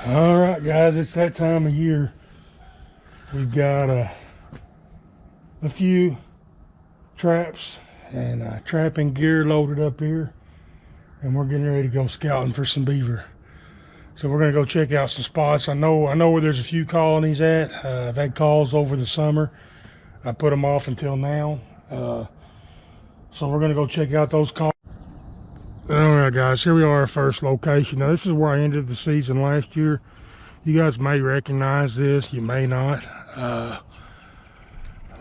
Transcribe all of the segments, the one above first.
All right, guys, it's that time of year. We've got a few traps and trapping gear loaded up here, and we're getting ready to go scouting for some beaver. So we're gonna go check out some spots. I know where there's a few colonies at. I've had calls over the summer. I put them off until now. So we're gonna go check out those calls. All right, guys, here we are, our first location. Now, this is where I ended the season last year. You guys may recognize this, you may not.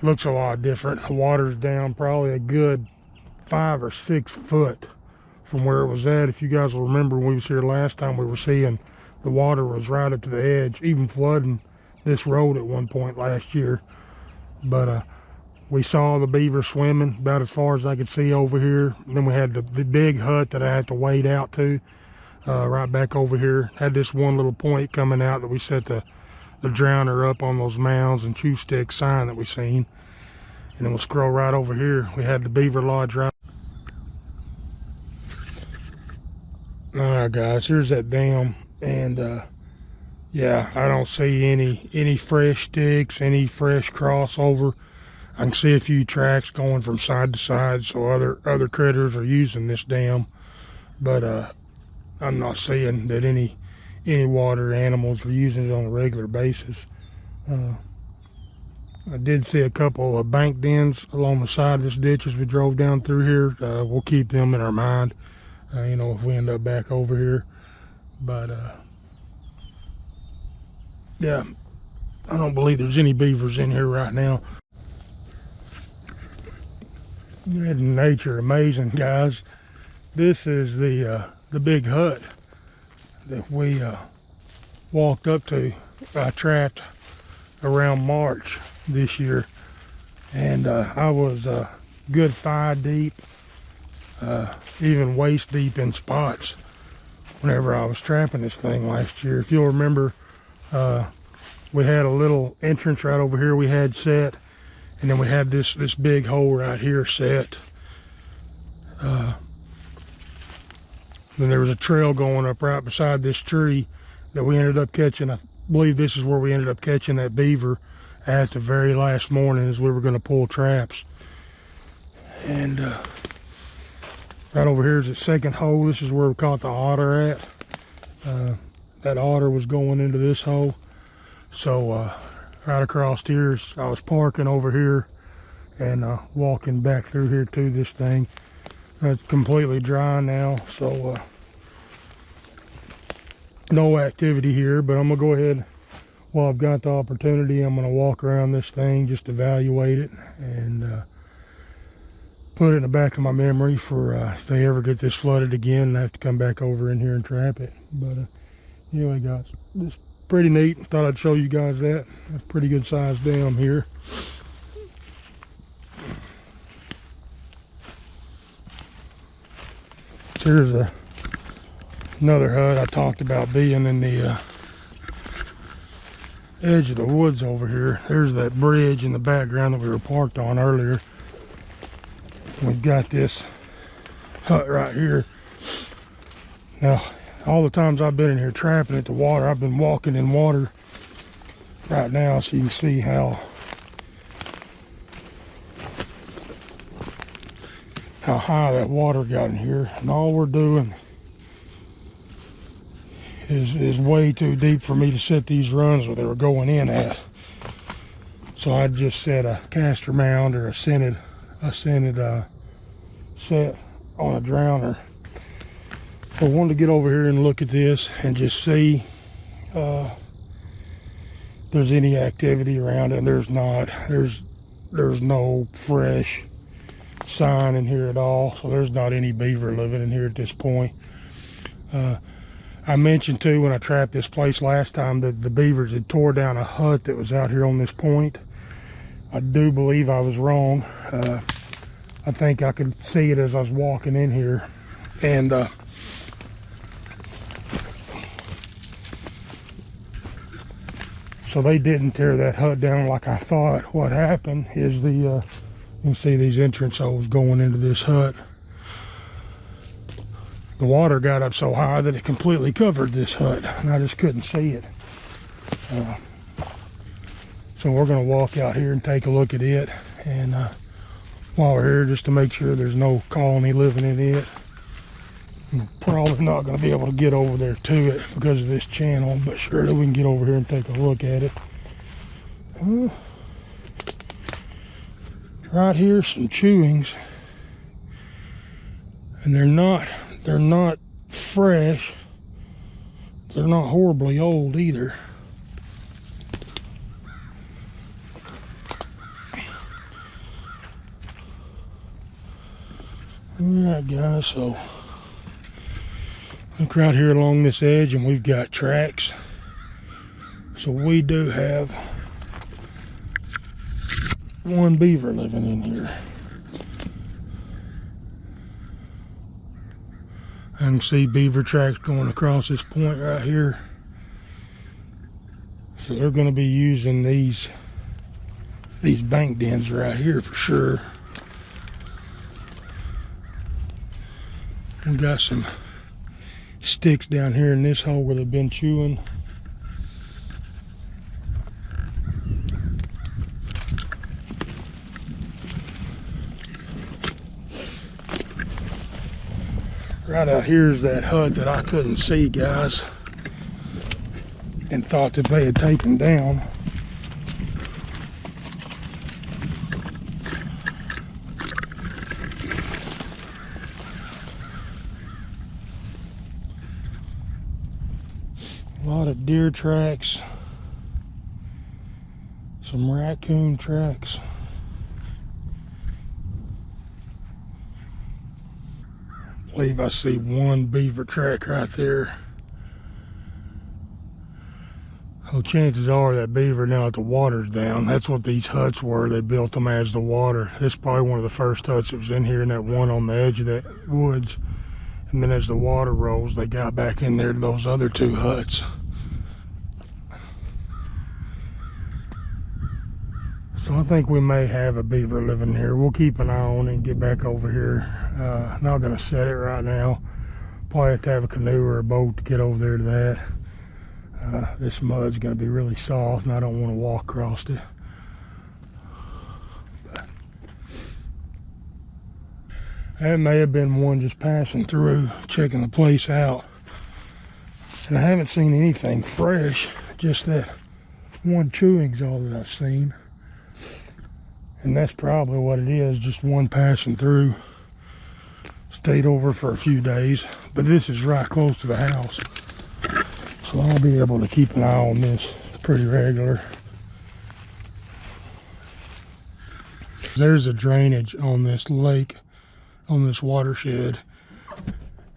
Looks a lot different. The water's down probably a good 5 or 6 foot from where it was at. If you guys will remember, when we was here last time, we were seeing the water was right up to the edge, even flooding this road at one point last year. But we saw the beaver swimming about as far as I could see over here. And then we had the big hut that I had to wade out to, right back over here. Had this one little point coming out that we set the drowner up on those mounds and chew stick sign that we seen. And then we'll scroll right over here. We had the beaver lodge right. All right, guys, here's that dam. And yeah, I don't see any fresh sticks, any fresh crossover. I can see a few tracks going from side to side, so other critters are using this dam, but I'm not seeing that any water animals are using it on a regular basis. I did see a couple of bank dens along the side of this ditch as we drove down through here. We'll keep them in our mind, you know, if we end up back over here. But yeah, I don't believe there's any beavers in here right now. Nature amazing, guys. This is the big hut that we walked up to. I trapped around March this year, and I was good thigh deep, even waist deep in spots whenever I was trapping this thing last year. If you'll remember, we had a little entrance right over here we had set. And then we had this big hole right here set. Then there was a trail going up right beside this tree that we ended up catching. I believe this is where we ended up catching that beaver at the very last morning as we were going to pull traps. And right over here is the second hole. This is where we caught the otter at. That otter was going into this hole. So right across here, I was parking over here and walking back through here to this thing. It's completely dry now, so no activity here, but I'm gonna go ahead, while I've got the opportunity, I'm gonna walk around this thing, just evaluate it, and put it in the back of my memory for if they ever get this flooded again, I have to come back over in here and trap it. But anyway, guys, this pretty neat. Thought I'd show you guys that. A pretty good sized dam here. Here's another hut. I talked about being in the edge of the woods over here. There's that bridge in the background that we were parked on earlier. We've got this hut right here. Now, all the times I've been in here trapping at the water, I've been walking in water right now, so you can see how high that water got in here. And all we're doing is way too deep for me to set these runs where they were going in at. So I just set a castor mound or a scented set on a drowner. I wanted to get over here and look at this and just see if there's any activity around it. And there's not. There's no fresh sign in here at all, so there's not any beaver living in here at this point. I mentioned too when I trapped this place last time that the beavers had tore down a hut that was out here on this point. I do believe I was wrong. I think I could see it as I was walking in here, and so they didn't tear that hut down like I thought. What happened is you can see these entrance holes going into this hut. the water got up so high that it completely covered this hut, and I just couldn't see it. So we're going to walk out here and take a look at it, and while we're here, just to make sure there's no colony living in it. I'm probably not going to be able to get over there to it because of this channel, but surely we can get over here and take a look at it. Right here, some chewings, and they're not fresh. They're not horribly old either. Alright guys, so look right here along this edge, and we've got tracks. So we do have one beaver living in here. I can see beaver tracks going across this point right here. So they're going to be using these bank dens right here for sure. We got some sticks down here in this hole where they've been chewing. Right out here's that hut that I couldn't see, guys, and thought that they had taken down. A lot of deer tracks, some raccoon tracks. I believe I see one beaver track right there. Well, chances are that beaver, now that the water's down, that's what these huts were. They built them as the water. This is probably one of the first huts that was in here, and that one on the edge of that woods. And then as the water rose, they got back in there to those other two huts. So I think we may have a beaver living here. We'll keep an eye on it and get back over here. Not going to set it right now. Probably have to have a canoe or a boat to get over there to that. This mud's going to be really soft, and I don't want to walk across it. That may have been one just passing through, checking the place out. And I haven't seen anything fresh, just that one chewing's all that I've seen. And that's probably what it is, just one passing through. Stayed over for a few days, but this is right close to the house. So I'll be able to keep an eye on this pretty regular. There's a drainage on this lake, on this watershed.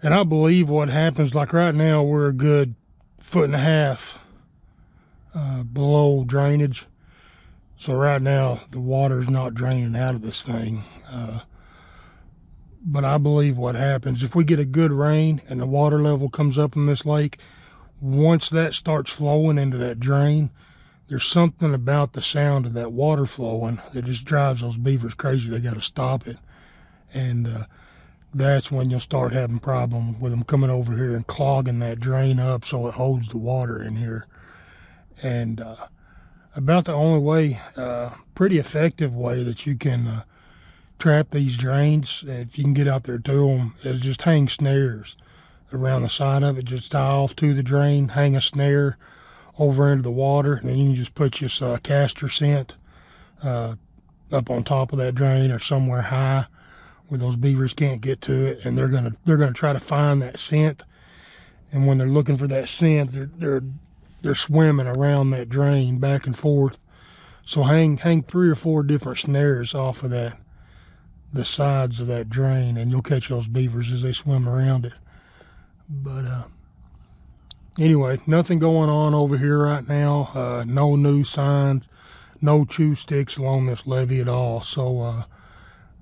And I believe what happens, like right now, we're a good 1.5 feet below drainage. So right now, the water's not draining out of this thing. But I believe what happens, if we get a good rain and the water level comes up in this lake, once that starts flowing into that drain, there's something about the sound of that water flowing that just drives those beavers crazy. They got to stop it. And that's when you'll start having problems with them coming over here and clogging that drain up so it holds the water in here. And about the only way, pretty effective way that you can trap these drains, if you can get out there to them, is just hang snares around the side of it. Just tie off to the drain, hang a snare over into the water, and then you can just put this castor scent up on top of that drain or somewhere high where those beavers can't get to it, and they're gonna try to find that scent. And when they're looking for that scent, they're swimming around that drain back and forth. So hang 3 or 4 different snares off of the sides of that drain, and you'll catch those beavers as they swim around it. But anyway, nothing going on over here right now. No new signs, no chew sticks along this levee at all. So I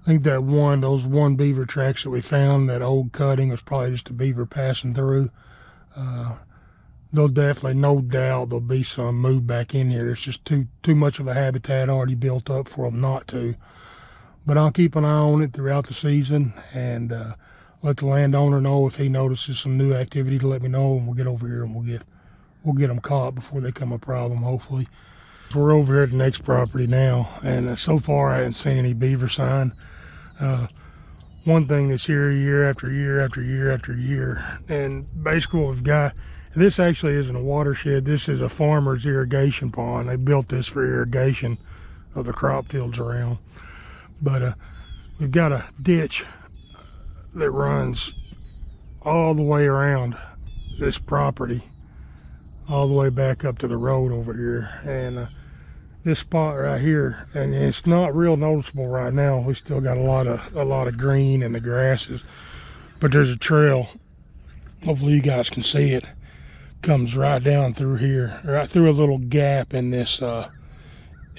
think those one beaver tracks that we found, that old cutting, was probably just a beaver passing through. There'll definitely, no doubt, there'll be some move back in here. It's just too much of a habitat already built up for them not to. But I'll keep an eye on it throughout the season and let the landowner know if he notices some new activity to let me know, and we'll get over here and we'll get them caught before they become a problem, hopefully. So we're over here at the next property now, and so far I haven't seen any beaver sign. One thing that's here year after year after year after year, and basically what we've got, this actually isn't a watershed, this is a farmer's irrigation pond. They built this for irrigation of the crop fields around. But we've got a ditch that runs all the way around this property, all the way back up to the road over here. And this spot right here, and it's not real noticeable right now. We still got a lot of green in the grasses, but there's a trail. Hopefully you guys can see it. Comes right down through here, right through a little gap in this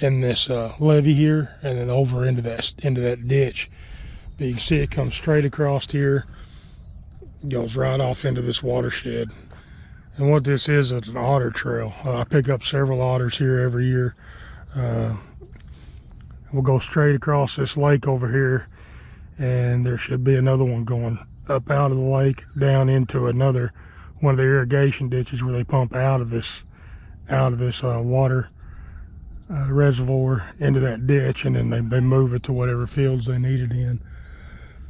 levee here, and then over into that ditch. But you can see it comes straight across here, goes right off into this watershed. And what this is an otter trail. I pick up several otters here every year. We'll go straight across this lake over here, and there should be another one going up out of the lake down into another one of the irrigation ditches where they pump out of this water reservoir into that ditch, and then they move it to whatever fields they need it in.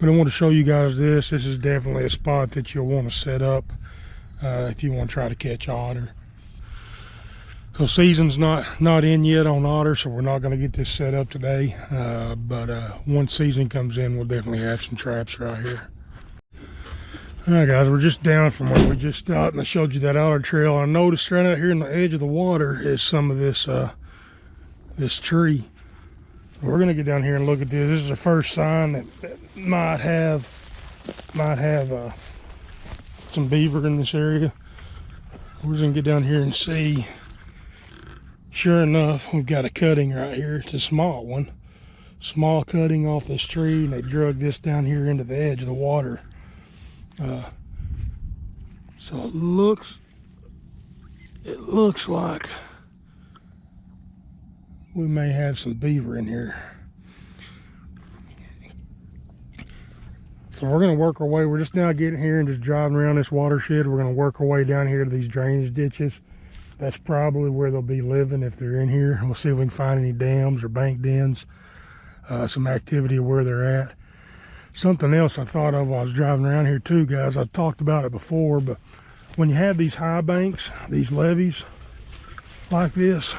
But I want to show you guys this. This is definitely a spot that you'll want to set up if you want to try to catch otter. So season's not in yet on otter, so we're not going to get this set up today. But once season comes in, we'll definitely have some traps right here. All right, guys, we're just down from where we just stopped, and I showed you that otter trail. I noticed right out here in the edge of the water is some of this this tree. We're going to get down here and look at this. This is the first sign that might have some beaver in this area. We're just going to get down here and see. Sure enough, we've got a cutting right here. It's a small one. Small cutting off this tree, and they drug this down here into the edge of the water. So it looks like we may have some beaver in here. So we're going to work our way. We're just now getting here and just driving around this watershed. We're going to work our way down here to these drainage ditches. That's probably where they'll be living if they're in here. We'll see if we can find any dams or bank dens, some activity where they're at. Something else I thought of while I was driving around here too, guys. I've talked about it before, but when you have these high banks, these levees like this,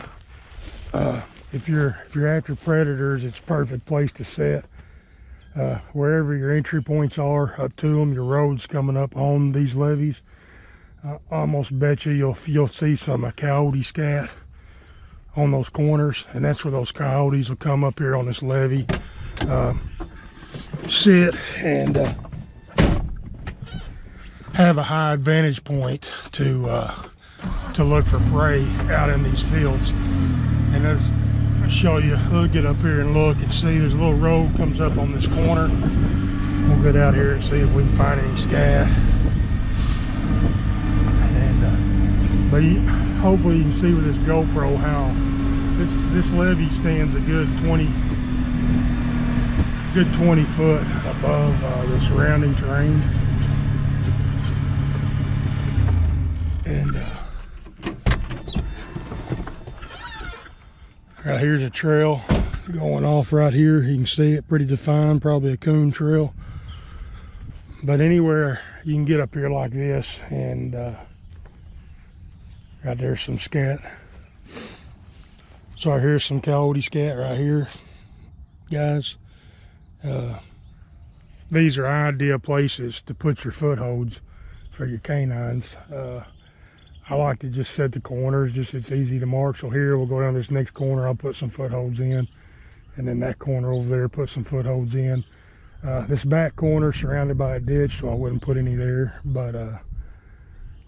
if you're after predators, it's a perfect place to set. Wherever your entry points are up to them, your roads coming up on these levees, I almost bet you'll see some coyote scat on those corners, and that's where those coyotes will come up here on this levee, sit and have a high advantage point to look for prey out in these fields. And I'll show you. We'll get up here and look and see. There's a little road comes up on this corner. We'll get out here and see if we can find any scat. And but hopefully you can see with this GoPro how this levee stands a good 20 foot above the surrounding terrain. And right here's a trail going off right here. You can see it pretty defined, probably a coon trail. But anywhere you can get up here like this, and right there's some scat. So here's some coyote scat right here, guys. These are ideal places to put your footholds for your canines. I like to just set the corners, just it's easy to mark. So here we'll go down this next corner, I'll put some footholds in, and then that corner over there, put some footholds in. This back corner surrounded by a ditch, so I wouldn't put any there, but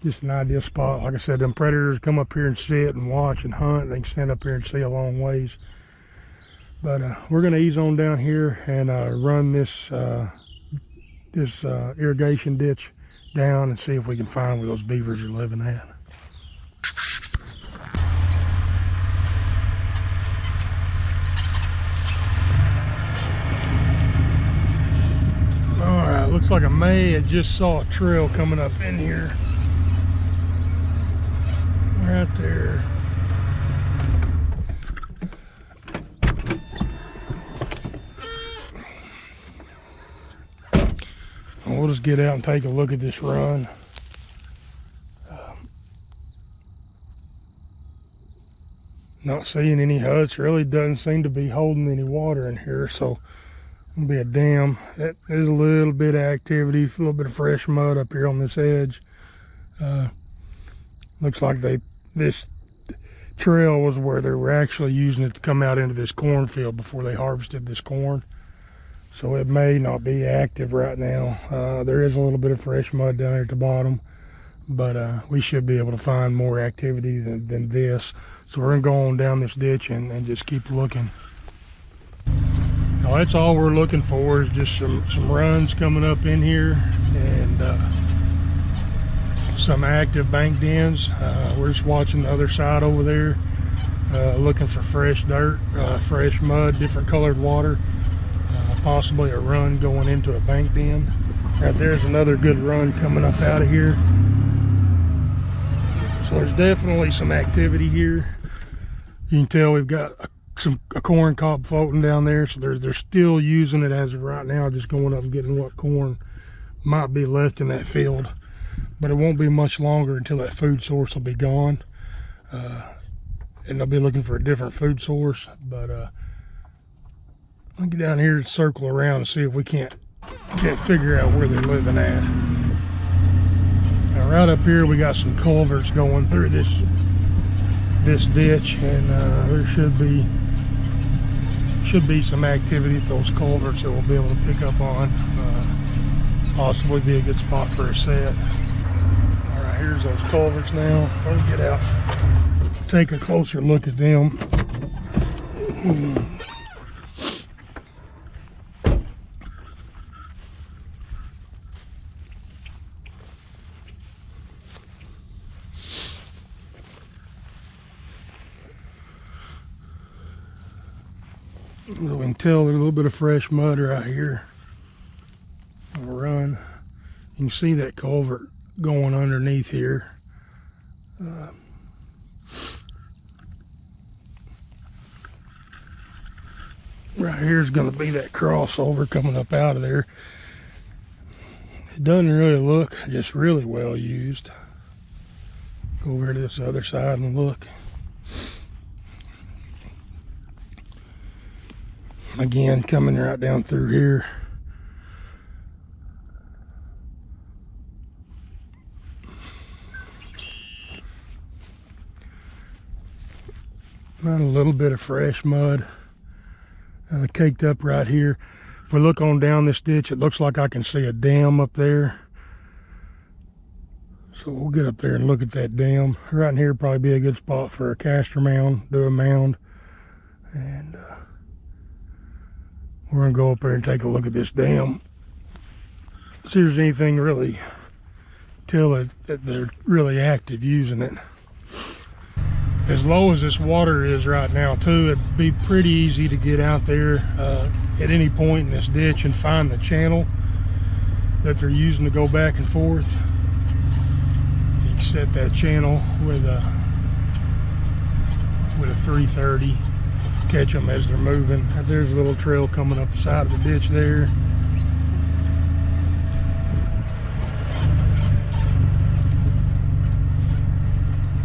just an ideal spot. Like I said, them predators come up here and sit and watch and hunt. They can stand up here and see a long ways. But we're going to ease on down here and run this irrigation ditch down and see if we can find where those beavers are living at. Alright, looks like I may have just saw a trail coming up in here. Right there. We'll just get out and take a look at this run. Not seeing any huts. Really doesn't seem to be holding any water in here, so it'll be a dam. There's a little bit of activity, a little bit of fresh mud up here on this edge. Looks like this trail was where they were actually using it to come out into this cornfield before they harvested this corn. So it may not be active right now. There is a little bit of fresh mud down there at the bottom, but we should be able to find more activity than this. So we're gonna go on down this ditch and just keep looking. Now that's all we're looking for, is just some runs coming up in here and some active bank dens. We're just watching the other side over there, looking for fresh dirt, fresh mud, different colored water, possibly a run going into a bank den. Right there's another good run coming up out of here. So there's definitely some activity here. You can tell we've got a corn cob floating down there, so they're still using it as of right now, just going up and getting what corn might be left in that field. But it won't be much longer until that food source will be gone, and they'll be looking for a different food source. But I'll get down here and circle around and see if we can't figure out where they're living at. Now right up here we got some culverts going through this ditch, and there should be some activity at those culverts that we'll be able to pick up on. Possibly be a good spot for a set. All right, here's those culverts now. Let's get out, take a closer look at them. We can tell there's a little bit of fresh mud right here. I'll run. You can see that culvert going underneath here. Right here is going to be that crossover coming up out of there. It doesn't really look just really well used. Go over to this other side and look. Again, coming right down through here. Got a little bit of fresh mud caked up right here. If we look on down this ditch, it looks like I can see a dam up there. So we'll get up there and look at that dam. Right in here probably be a good spot for a castor mound, do a mound. And we're gonna go up there and take a look at this dam. See if there's anything really tell it that they're really active using it. As low as this water is right now too, it'd be pretty easy to get out there at any point in this ditch and find the channel that they're using to go back and forth. You can set that channel with a 330. Catch them as they're moving. There's a little trail coming up the side of the ditch there.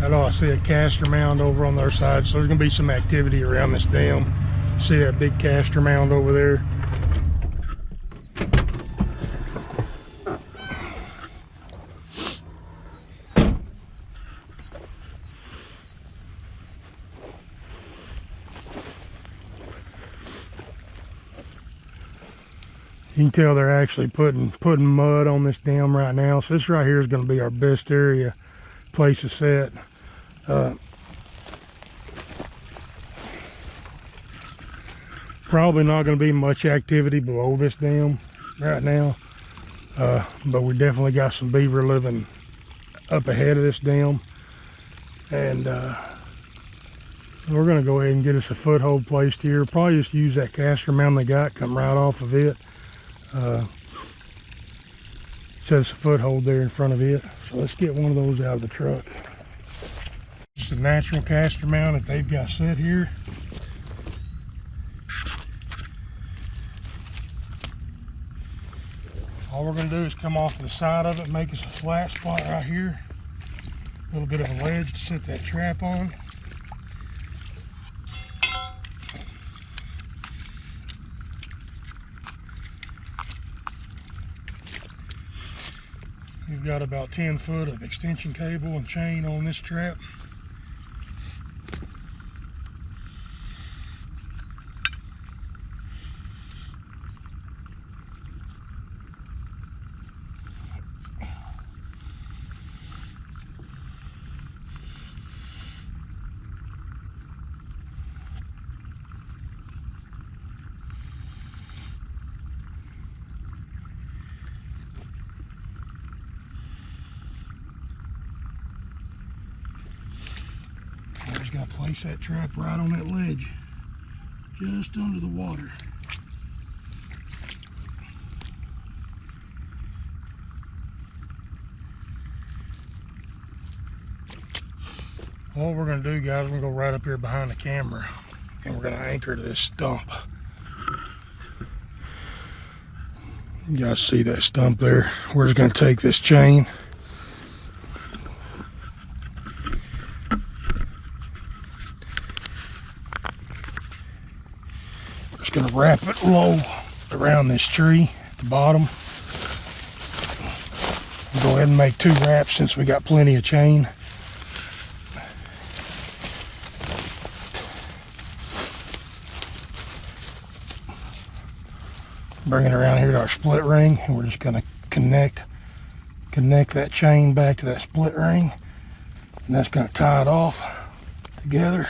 I know I see a castor mound over on the other side, so there's going to be some activity around this dam. See that big castor mound over there? You can tell they're actually putting mud on this dam right now. So this right here is going to be our best area place to set. Probably not going to be much activity below this dam right now, but we definitely got some beaver living up ahead of this dam, and we're going to go ahead and get us a foothold placed here. Probably just use that castor mound they got, come right off of it. Says a foothold there in front of it. So let's get one of those out of the truck. Just a natural castor mound that they've got set here. All we're going to do is come off the side of it, make us a flat spot right here. A little bit of a ledge to set that trap on. We've got about 10 foot of extension cable and chain on this trap. We're just going to place that trap right on that ledge, just under the water. What we're going to do, guys, we're going to go right up here behind the camera and we're going to anchor to this stump. You guys see that stump there? We're just going to take this chain. Just going to wrap it low around this tree at the bottom. We'll go ahead and make 2 wraps since we got plenty of chain. Bring it around here to our split ring, and we're just going to connect that chain back to that split ring, and that's going to tie it off together.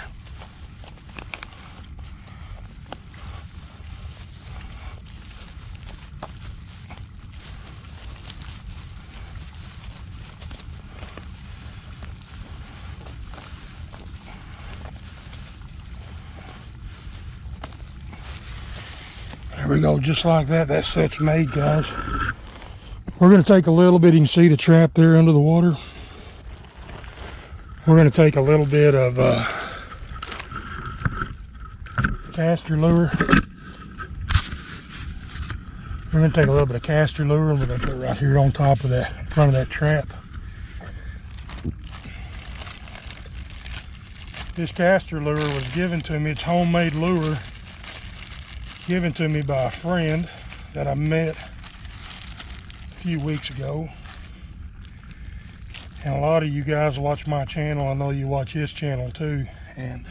There we go, just like that. That set's made, guys. We're going to take a little bit, you can see the trap there under the water. We're going to take a little bit of castor lure. We're going to take a little bit of castor lure and we're going to put it right here on top of that, in front of that trap. This castor lure was given to me. It's homemade lure, given to me by a friend that I met a few weeks ago. And a lot of you guys watch my channel. I know you watch his channel too, and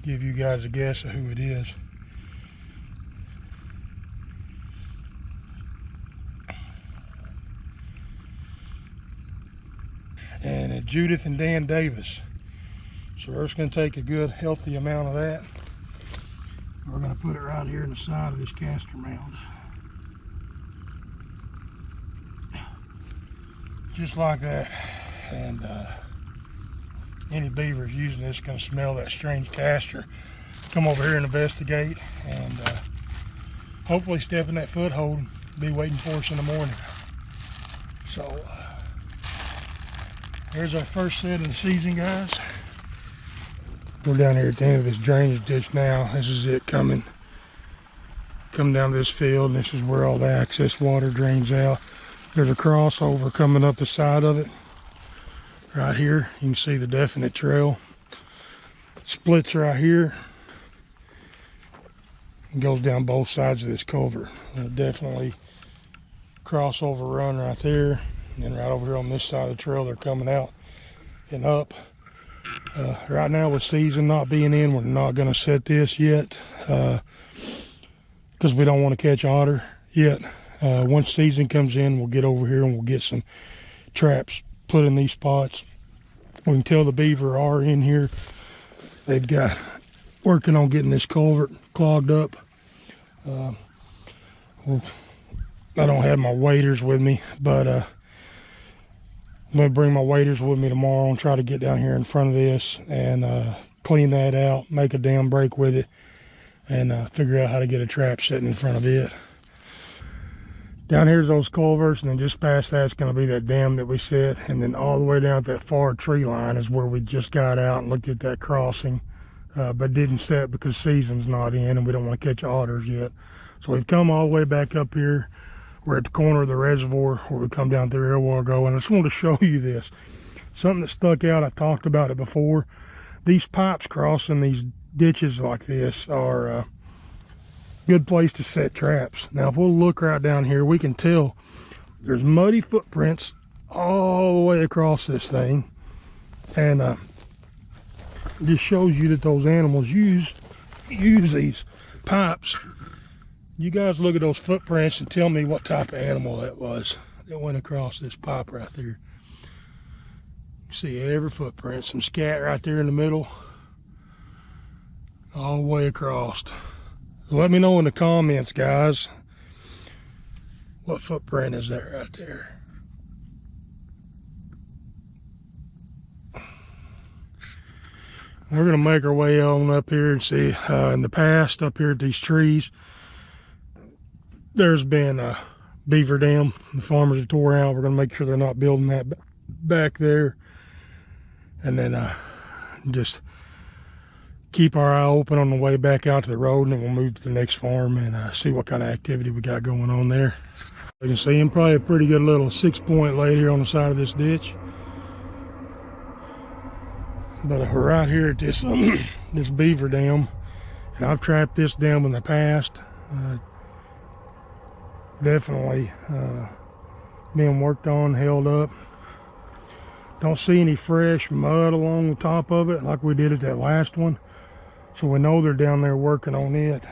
give you guys a guess of who it is. And it's Judith and Dan Davis. So we're just going to take a good healthy amount of that. We're going to put it right here in the side of this castor mound. Just like that. And any beavers using this going to smell that strange castor. Come over here and investigate, and hopefully step in that foothold and be waiting for us in the morning. So there's our first set of the season, guys. We're down here at the end of this drainage ditch now. This is it coming down this field, and this is where all the access water drains out. There's a crossover coming up the side of it. Right here, you can see the definite trail. Splits right here. It goes down both sides of this culvert. Definitely crossover run right there. And then right over here on this side of the trail, they're coming out and up. Right now with season not being in, we're not going to set this yet because we don't want to catch otter yet. Once season comes in, we'll get over here and we'll get some traps put in these spots. We can tell the beaver are in here. They've got working on getting this culvert clogged up. I don't have my waders with me, but I'm going to bring my waders with me tomorrow and try to get down here in front of this and clean that out, make a dam break with it, and figure out how to get a trap setting in front of it. Down here's those culverts, and then just past that's going to be that dam that we set, and then all the way down at that far tree line is where we just got out and looked at that crossing, but didn't set because season's not in and we don't want to catch otters yet. So we've come all the way back up here. We're at the corner of the reservoir where we come down through here a while ago, and I just wanted to show you this. Something that stuck out, I talked about it before. These pipes crossing these ditches like this are a good place to set traps. Now if we'll look right down here, we can tell there's muddy footprints all the way across this thing, and just shows you that those animals use these pipes. You guys look at those footprints and tell me what type of animal that was that went across this pipe right there. See every footprint, some scat right there in the middle, all the way across. Let me know in the comments, guys, what footprint is that right there? We're gonna make our way on up here and see. In the past, up here at these trees, there's been a beaver dam the farmers have tore out. We're gonna make sure they're not building that back there, and then just keep our eye open on the way back out to the road, and then we'll move to the next farm and see what kind of activity we got going on there. You can see him, probably a pretty good little 6-point laid here on the side of this ditch. But we're right here at this this beaver dam, and I've trapped this dam in the past. Definitely being worked on, held up. Don't see any fresh mud along the top of it like we did at that last one, so we know they're down there working on it.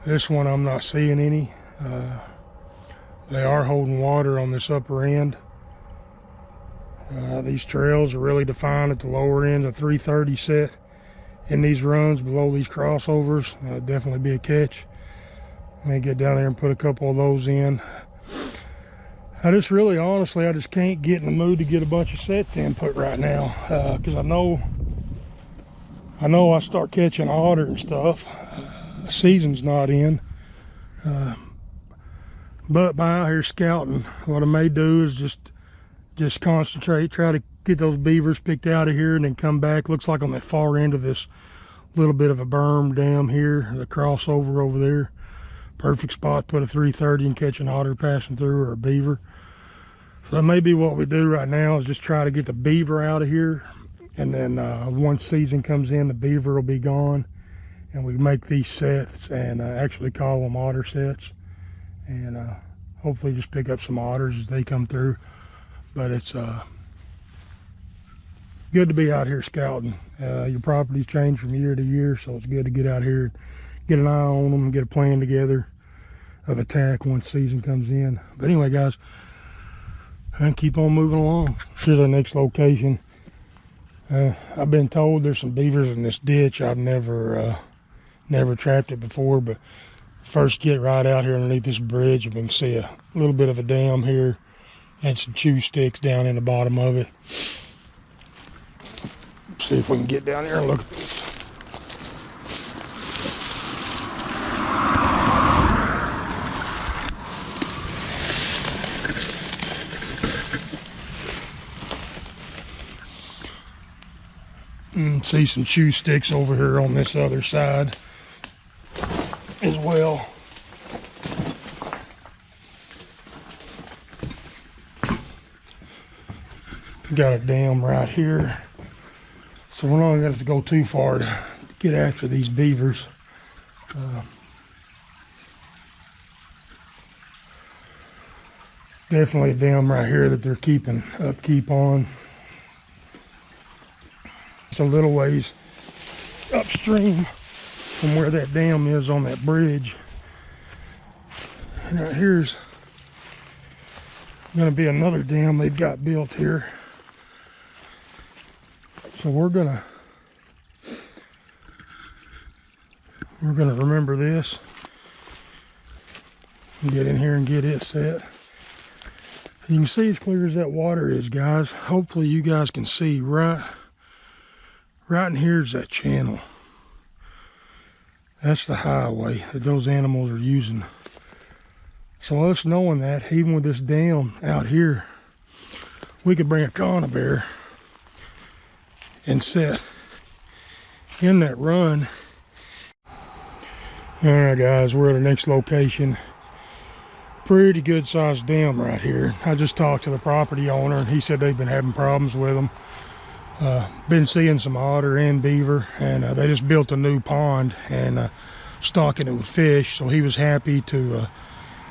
This one I'm not seeing any. They are holding water on this upper end. These trails are really defined at the lower end of 330 set in these runs below these crossovers. Definitely be a catch. May get down there and put a couple of those in. I just really, honestly, I just can't get in the mood to get a bunch of sets in put right now, because I know I start catching otter and stuff. Season's not in, but by out here scouting, what I may do is just concentrate, try to get those beavers picked out of here, and then come back. Looks like on that far end of this little bit of a berm dam here, the crossover over there. Perfect spot, put a 330 and catch an otter passing through, or a beaver. So that may be what we do right now, is just try to get the beaver out of here, and then once season comes in, the beaver will be gone, and we make these sets and actually call them otter sets, and hopefully just pick up some otters as they come through. But it's good to be out here scouting. Your properties change from year to year, so it's good to get out here, get an eye on them, and get a plan together of attack once season comes in. But anyway, guys, and keep on moving along. Here's our next location. I've been told there's some beavers in this ditch. I've never trapped it before, but first get right out here underneath this bridge, and we can see a little bit of a dam here and some chew sticks down in the bottom of it. See if we can get down there and look at this. And see some chew sticks over here on this other side as well. Got a dam right here, so we're not going to have to go too far to get after these beavers. Definitely a dam right here that they're keeping upkeep on. It's a little ways upstream from where that dam is on that bridge. And right here's going to be another dam they've got built here. So we're gonna remember this and get in here and get it set. You can see as clear as that water is, guys. Hopefully you guys can see right in here's that channel. That's the highway that those animals are using. So us knowing that, even with this dam out here, we could bring a conibear and set in that run. All right, guys, we're at our next location. Pretty good sized dam right here. I just talked to the property owner and he said they've been having problems with them. Been seeing some otter and beaver, and they just built a new pond and stocking it with fish. So he was happy to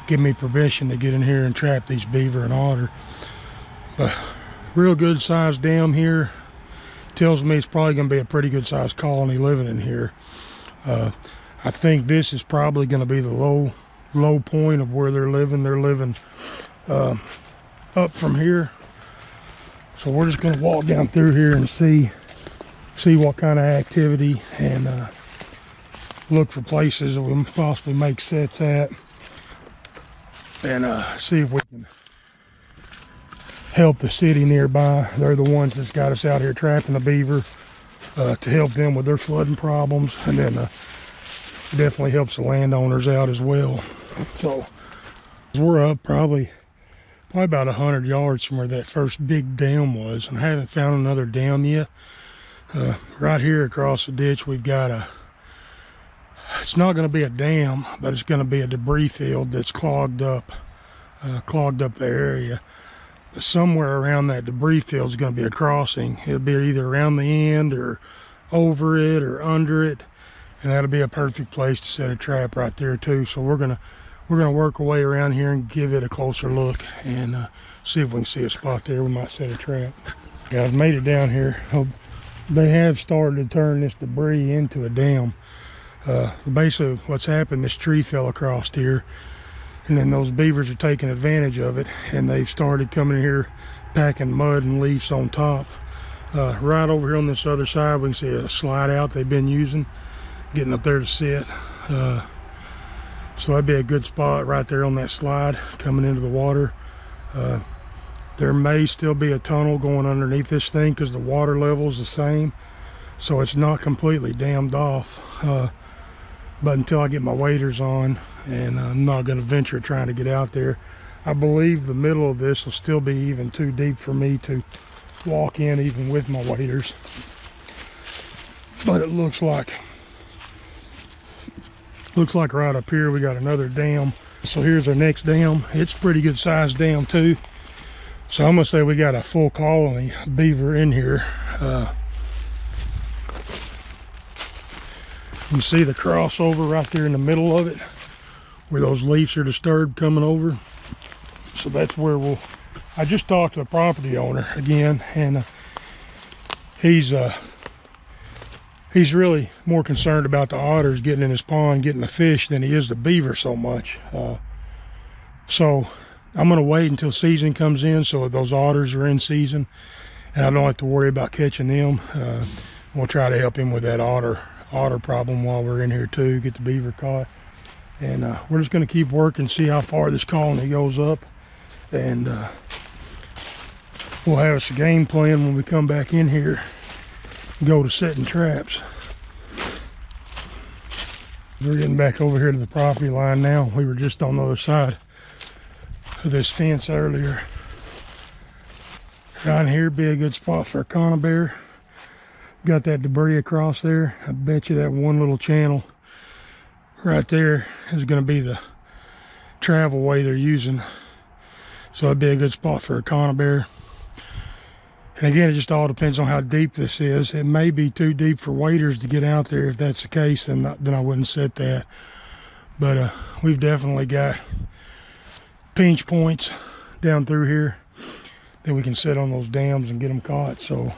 give me permission to get in here and trap these beaver and otter. But real good sized dam here. Tells me it's probably going to be a pretty good sized colony living in here. I think this is probably going to be the low point of where they're living. They're living up from here. So we're just going to walk down through here and see what kind of activity, and look for places that we can possibly make sets at, and see if we can help the city nearby. They're the ones that's got us out here trapping the beaver, to help them with their flooding problems, and then definitely helps the landowners out as well. So we're up probably about 100 yards from where that first big dam was, and I haven't found another dam yet. Right here across the ditch we've got it's not going to be a dam, but it's going to be a debris field that's clogged up the area. But somewhere around that debris field is going to be a crossing. It'll be either around the end or over it or under it, and that'll be a perfect place to set a trap right there too. So we're gonna work our way around here and give it a closer look and see if we can see a spot there we might set a trap. Guys, made it down here. They have started to turn this debris into a dam. Basically what's happened, this tree fell across here, and then those beavers are taking advantage of it, and they've started coming in here packing mud and leaves on top. Right over here on this other side we can see a slide out they've been using, getting up there to sit. So that'd be a good spot right there on that slide coming into the water. There may still be a tunnel going underneath this thing because the water level is the same, so it's not completely dammed off. But until I get my waders on, and I'm not going to venture trying to get out there. I believe the middle of this will still be even too deep for me to walk in even with my waders, but it looks like right up here we got another dam. So here's our next dam. It's a pretty good sized dam too. So I'm gonna say we got a full colony of beaver in here. You can see the crossover right there in the middle of it where those leaves are disturbed coming over. So that's where I just talked to the property owner again, and he's really more concerned about the otters getting in his pond, getting the fish, than he is the beaver so much. So I'm going to wait until season comes in so those otters are in season and I don't have to worry about catching them. We'll try to help him with that otter problem while we're in here too, get the beaver caught. And we're just going to keep working, see how far this colony goes up, and we'll have us a game plan when we come back in here and go to setting traps. We're getting back over here to the property line now. We were just on the other side of this fence earlier. Right here would be a good spot for a conibear. Got that debris across there. I bet you that one little channel right there is going to be the travel way they're using. So it'd be a good spot for a conibear. And again, it just all depends on how deep this is. It may be too deep for waders to get out there. If that's the case, then I wouldn't set that. But we've definitely got pinch points down through here that we can set on those dams and get them caught. So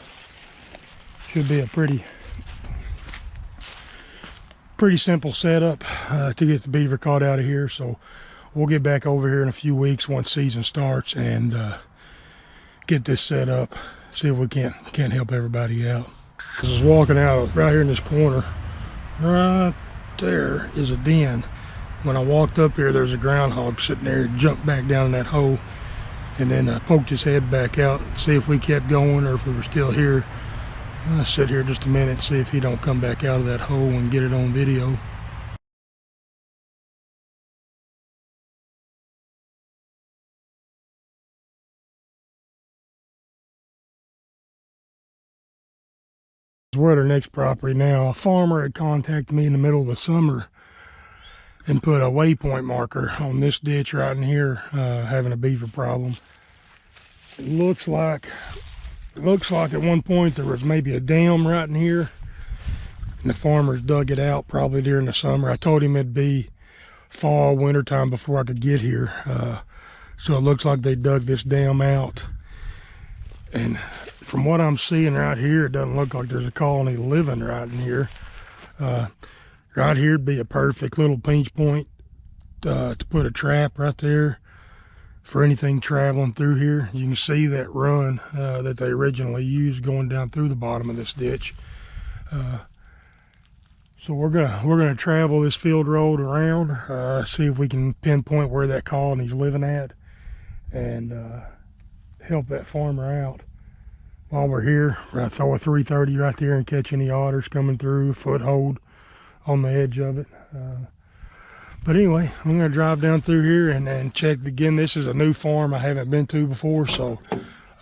should be a pretty simple setup to get the beaver caught out of here. So we'll get back over here in a few weeks once season starts and get this set up, see if we can't help everybody out. I was walking out right here in this corner. Right there is a den. When I walked up here, there's a groundhog sitting there. He jumped back down in that hole and then poked his head back out, see if we kept going or if we were still here. I'll sit here just a minute and see if he don't come back out of that hole and get it on video. We're at our next property now. A farmer had contacted me in the middle of the summer and put a waypoint marker on this ditch right in here, having a beaver problem. It looks like at one point there was maybe a dam right in here, and the farmers dug it out probably during the summer. I told him it'd be fall, winter time before I could get here. So it looks like they dug this dam out. And from what I'm seeing right here, it doesn't look like there's a colony living right in here. Right here would be a perfect little pinch point to put a trap right there for anything traveling through here. You can see that run that they originally used going down through the bottom of this ditch. So we're gonna travel this field road around, see if we can pinpoint where that colony's living at, and help that farmer out. While we're here, I throw a 330 right there and catch any otters coming through, foothold on the edge of it. But anyway, I'm gonna drive down through here and check again. This is a new farm I haven't been to before, so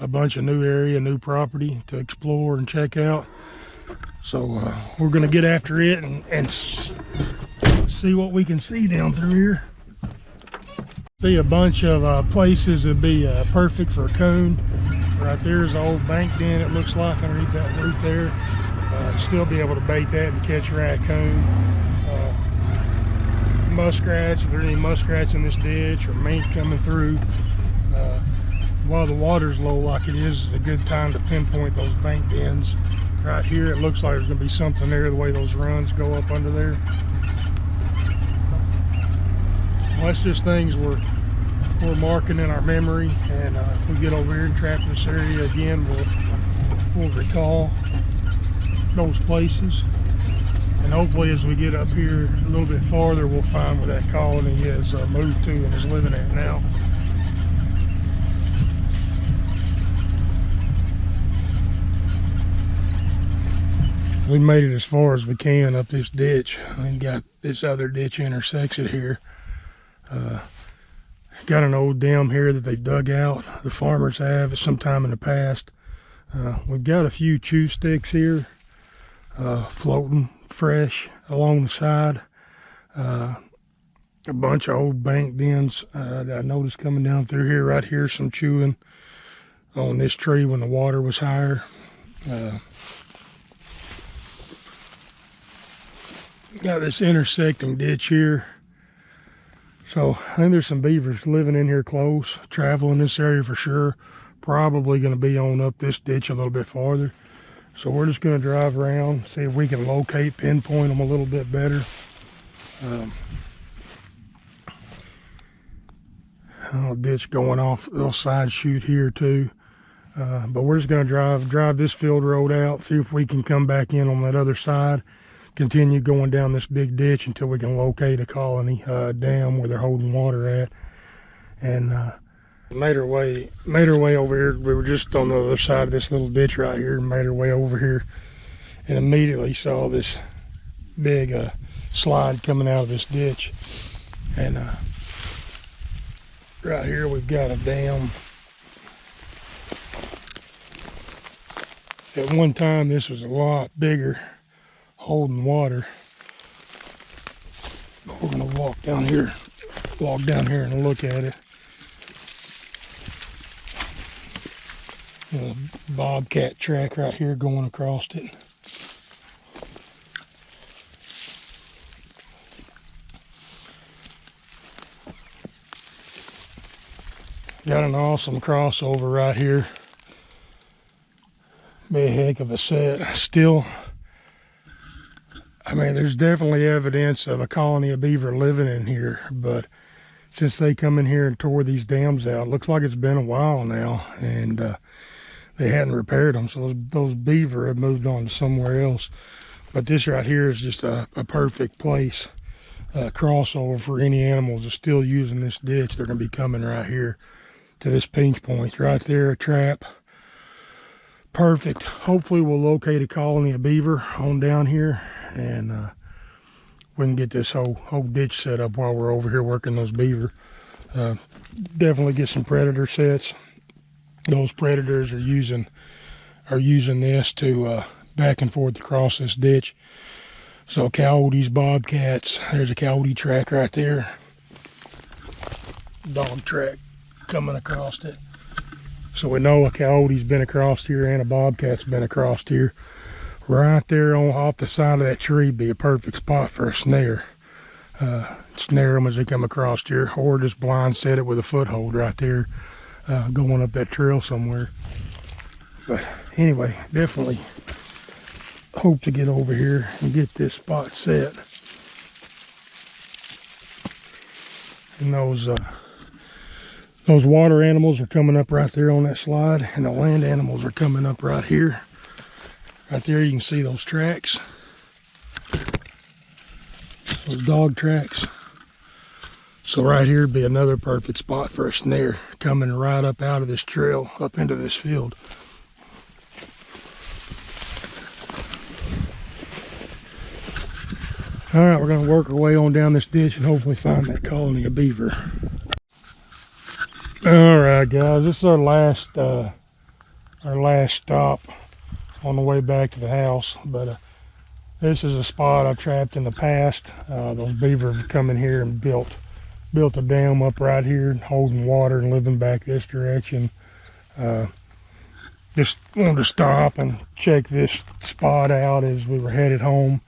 a bunch of new area, new property to explore and check out. So we're gonna get after it and see what we can see down through here. See a bunch of places that'd be perfect for a coon. Right there's the old bank den, it looks like, underneath that root there. Still be able to bait that and catch a raccoon. Muskrats, if there are any muskrats in this ditch, or mink coming through. While the water's low like it is, it's a good time to pinpoint those bank dens. Right here, it looks like there's gonna be something there, the way those runs go up under there. Well, that's just things we're marking in our memory, and if we get over here and trap this area again, we'll recall those places. And hopefully as we get up here a little bit farther, we'll find where that colony has moved to and is living at now. We made it as far as we can up this ditch. We got this other ditch intersects it here. Got an old dam here that they dug out. The farmers have sometime in the past. We've got a few chew sticks here, floating fresh along the side. A bunch of old bank dens that I noticed coming down through here. Right here, some chewing on this tree when the water was higher. Got this intersecting ditch here. So I think there's some beavers living in here close, traveling this area for sure. Probably going to be on up this ditch a little bit farther. So we're just going to drive around, see if we can locate, pinpoint them a little bit better. A ditch going off, little side chute here too. But we're just going to drive this field road out, see if we can come back in on that other side, continue going down this big ditch until we can locate a colony dam where they're holding water at. And made our way over here. We were just on the other side of this little ditch right here, and made our way over here, and immediately saw this big slide coming out of this ditch. And right here we've got a dam. At one time this was a lot bigger, holding water. But we're gonna walk down here and look at it. A bobcat track right here going across it. Got an awesome crossover right here. Be a heck of a set. Still, I mean, there's definitely evidence of a colony of beaver living in here, but since they come in here and tore these dams out, it looks like it's been a while now, and they hadn't repaired them, so those beaver have moved on to somewhere else. But this right here is just a perfect place, crossover for any animals that's still using this ditch. They're going to be coming right here to this pinch point. Right there, a trap. Perfect. Hopefully we'll locate a colony of beaver on down here, and we can get this whole ditch set up while we're over here working those beaver. Definitely get some predator sets. Those predators are using this to back and forth across this ditch. So coyotes, bobcats, there's a coyote track right there. Dog track coming across it. So we know a coyote's been across here and a bobcat's been across here. Right there off the side of that tree be a perfect spot for a snare. Snare them as they come across here, or just blind set it with a foothold right there, going up that trail somewhere. But anyway, definitely hope to get over here and get this spot set. And those water animals are coming up right there on that slide, and the land animals are coming up right here. Right there you can see those tracks. Those dog tracks. So right here would be another perfect spot for a snare, coming right up out of this trail, up into this field. All right, we're gonna work our way on down this ditch and hopefully find that colony of beaver. All right, guys, this is our last stop on the way back to the house. But this is a spot I've trapped in the past. Those beaver have come in here and built a dam up right here, holding water and living back this direction. Just wanted to stop and check this spot out as we were headed home.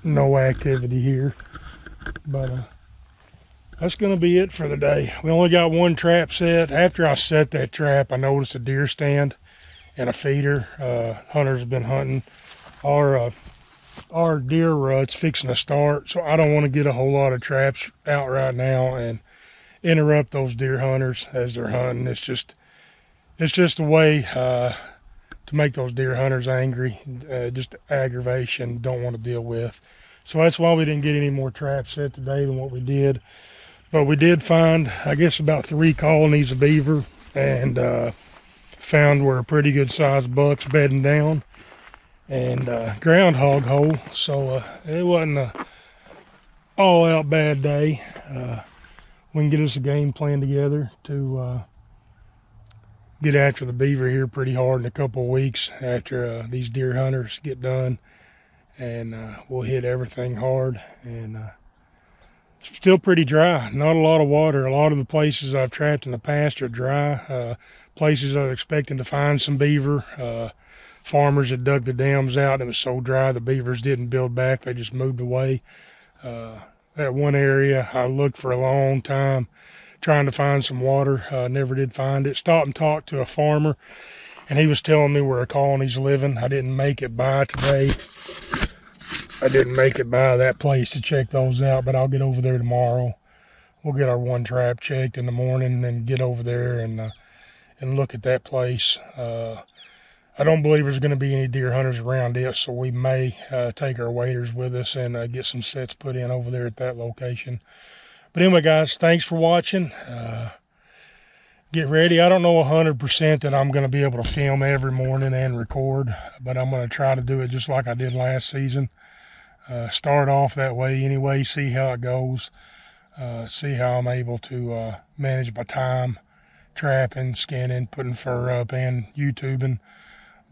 No activity here, but that's going to be it for the day. We only got one trap set. After I set that trap, I noticed a deer stand and a feeder. Hunters have been hunting. Our deer rut's fixing to start, so I don't want to get a whole lot of traps out right now and interrupt those deer hunters as they're hunting. It's just a way to make those deer hunters angry, just aggravation, don't want to deal with. So that's why we didn't get any more traps set today than what we did. But we did find, I guess, about 3 colonies of beaver, and found where a pretty good sized buck's bedding down, and groundhog hole. So it wasn't a all out bad day. We can get us a game plan together to get after the beaver here pretty hard in a couple of weeks after these deer hunters get done, and we'll hit everything hard. And it's still pretty dry, not a lot of water. A lot of the places I've trapped in the past are dry. Places I was expecting to find some beaver, farmers had dug the dams out and it was so dry the beavers didn't build back, they just moved away. That one area I looked for a long time trying to find some water, never did find it. Stopped and talked to a farmer, and he was telling me where a colony's living. I didn't make it by today. I didn't make it by that place to check those out, but I'll get over there tomorrow. We'll get our one trap checked in the morning and then get over there and look at that place. I don't believe there's going to be any deer hunters around it, so we may take our waders with us and get some sets put in over there at that location. But anyway, guys, thanks for watching. Get ready. I don't know 100% that I'm going to be able to film every morning and record, but I'm going to try to do it just like I did last season. Start off that way anyway, see how it goes, see how I'm able to manage my time, trapping, skinning, putting fur up, and YouTubing.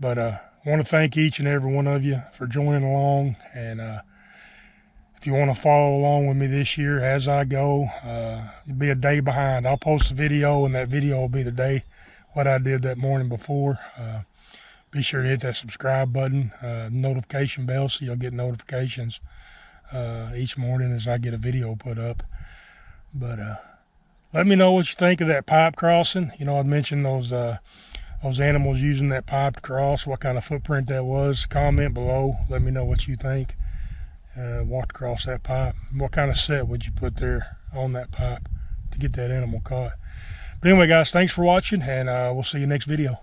But I want to thank each and every one of you for joining along, and if you want to follow along with me this year as I go, you'll be a day behind. I'll post a video, and that video will be the day what I did that morning before. Be sure to hit that subscribe button, notification bell, so you'll get notifications each morning as I get a video put up. But let me know what you think of that pipe crossing. You know, I mentioned those animals using that pipe to cross, what kind of footprint that was. Comment below, let me know what you think. Walked across that pipe. What kind of set would you put there on that pipe to get that animal caught? But anyway, guys, thanks for watching, and we'll see you next video.